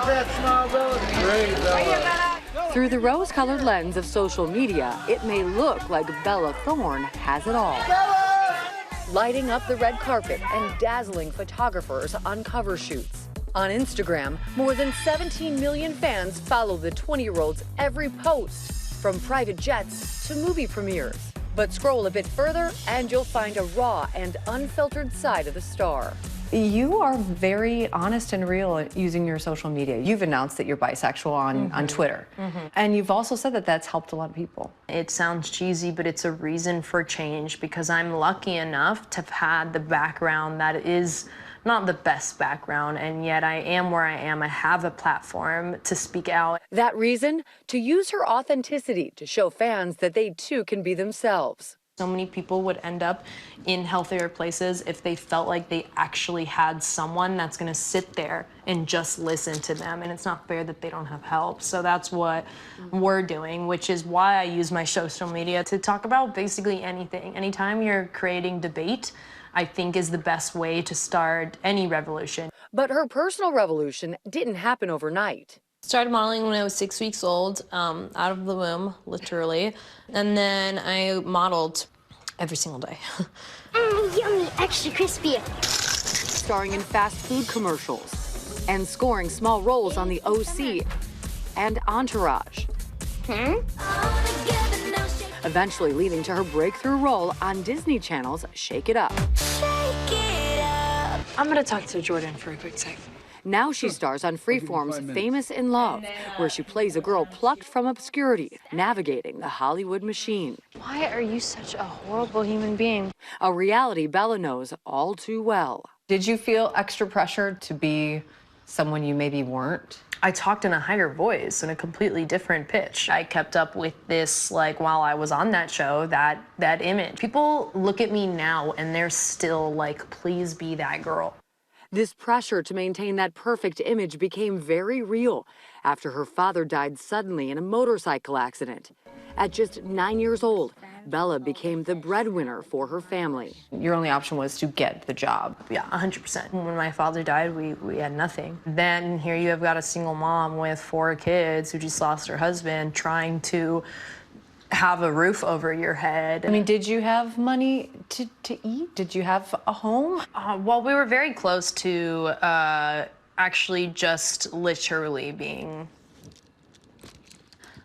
got that smile, Bella? Great, Bella. Through the rose-colored lens of social media, it may look like Bella Thorne has it all. Bella! Lighting up the red carpet and dazzling photographers on cover shoots. On Instagram, more than 17 million fans follow the 20-year-old's every post, from private jets to movie premieres. But scroll a bit further and you'll find a raw and unfiltered side of the star. You are very honest and real using your social media. You've announced that you're bisexual on Twitter. And you've also said that that's helped a lot of people. It sounds cheesy, but it's a reason for change because I'm lucky enough to have had the background that is not the best background, and yet I am where I am. I have a platform to speak out. That reason? To use her authenticity to show fans that they too can be themselves. So many people would end up in healthier places if they felt like they actually had someone that's gonna sit there and just listen to them, and it's not fair that they don't have help. So that's what we're doing, which is why I use my social media to talk about basically anything. Anytime you're creating debate, I think is the best way to start any revolution. But her personal revolution didn't happen overnight. Started modeling when I was 6 weeks old, out of the womb, literally. And then I modeled every single day. Yummy, extra crispy. Starring in fast food commercials and scoring small roles on the OC and Entourage. Eventually leading to her breakthrough role on Disney Channel's Shake It Up. I'm gonna talk to Jordan for a quick sec. Now she stars on Freeform's Famous in Love, where she plays a girl plucked from obscurity, navigating the Hollywood machine. Why are you such a horrible human being? A reality Bella knows all too well. Did you feel extra pressure to be someone you maybe weren't? I talked in a higher voice, in a completely different pitch. I kept up with this, like, while I was on that show, that image. People look at me now and they're still like, please be that girl. This pressure to maintain that perfect image became very real after her father died suddenly in a motorcycle accident. At just 9 years old, Bella became the breadwinner for her family. Your only option was to get the job. Yeah, 100%. When my father died, we had nothing. Then here you have got a single mom with 4 kids who just lost her husband, trying to have a roof over your head. I mean, did you have money to eat? Did you have a home? Well, we were very close to actually just literally being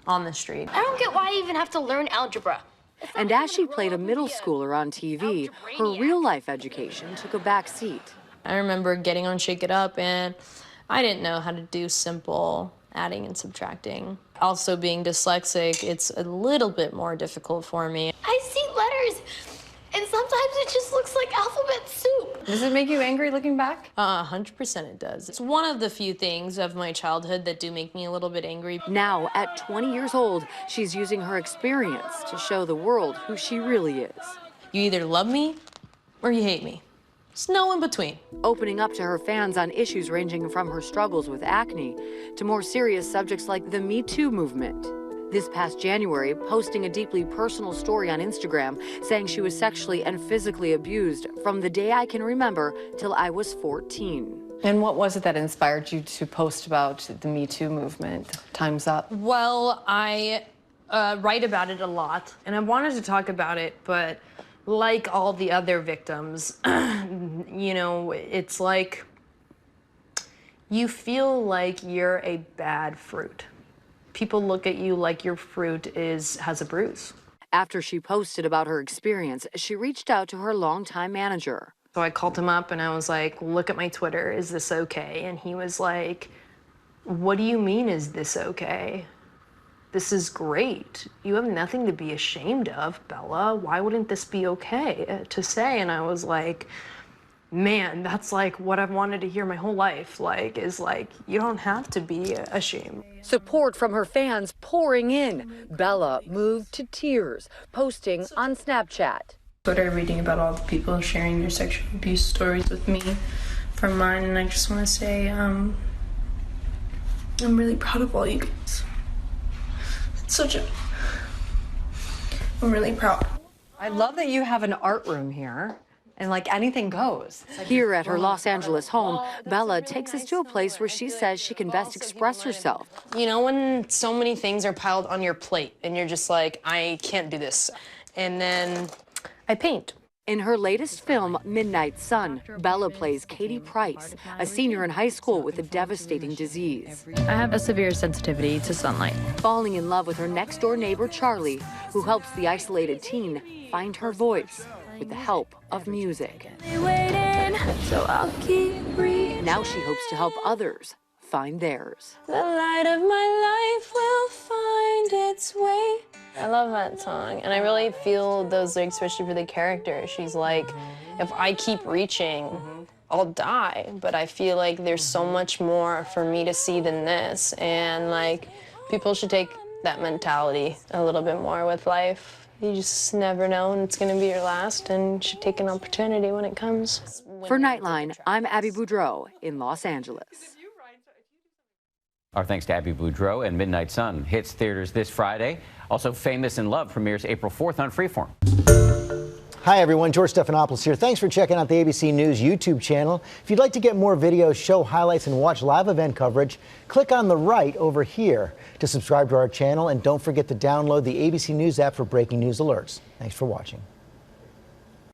on the street. I don't get why I even have to learn algebra. And as she played a middle schooler on TV, her real-life education took a back seat. I remember getting on Shake It Up, and I didn't know how to do simple adding and subtracting. Also, being dyslexic, it's a little bit more difficult for me. I see letters, and sometimes it just looks like alphabet soup. Does it make you angry looking back? 100% it does. It's one of the few things of my childhood that do make me a little bit angry. Now, at 20 years old, she's using her experience to show the world who she really is. You either love me or you hate me. There's no in between. Opening up to her fans on issues ranging from her struggles with acne to more serious subjects like the Me Too movement. This past January, posting a deeply personal story on Instagram saying she was sexually and physically abused from the day I can remember till I was 14. And what was it that inspired you to post about the Me Too movement? Time's Up. Well, I write about it a lot, and I wanted to talk about it, but like all the other victims, you know, it's like you feel like you're a bad fruit. People look at you like your fruit has a bruise. After she posted about her experience, she reached out to her longtime manager. So I called him up and I was like, look at my Twitter, is this okay? And he was like, what do you mean, is this okay? This is great. You have nothing to be ashamed of, Bella. Why wouldn't this be okay to say? And I was like, man, that's like what I've wanted to hear my whole life. Like, is like, you don't have to be ashamed. Support from her fans pouring in. Bella moved to tears, posting on Snapchat. Twitter, reading about all the people sharing their sexual abuse stories with me from mine, and I just want to say I'm really proud of all you guys. I'm really proud. I love that you have an art room here. And like anything goes. Here at her Los Angeles home, Bella takes us to a place where she says she can best express herself. You know when so many things are piled on your plate and you're just like, I can't do this. And then I paint. In her latest film, Midnight Sun, Bella plays Katie Price, a senior in high school with a devastating disease. I have a severe sensitivity to sunlight. Falling in love with her next-door neighbor, Charlie, who helps the isolated teen find her voice with the help of music. So I'll keep breathing. Now she hopes to help others find theirs. The light of my life will find its way. I love that song, and I really feel those lyrics, especially for the character. She's like, if I keep reaching, I'll die, but I feel like there's so much more for me to see than this, and like, people should take that mentality a little bit more with life. You just never know when it's gonna be your last, and you should take an opportunity when it comes. For Nightline, I'm Abby Boudreau in Los Angeles. Our thanks to Abby Boudreau, and Midnight Sun hits theaters this Friday. Also, Famous in Love premieres April 4th on Freeform. Hi everyone, George Stephanopoulos here. Thanks for checking out the ABC News YouTube channel. If you'd like to get more videos, show highlights, and watch live event coverage, click on the right over here to subscribe to our channel, and don't forget to download the ABC News app for breaking news alerts. Thanks for watching.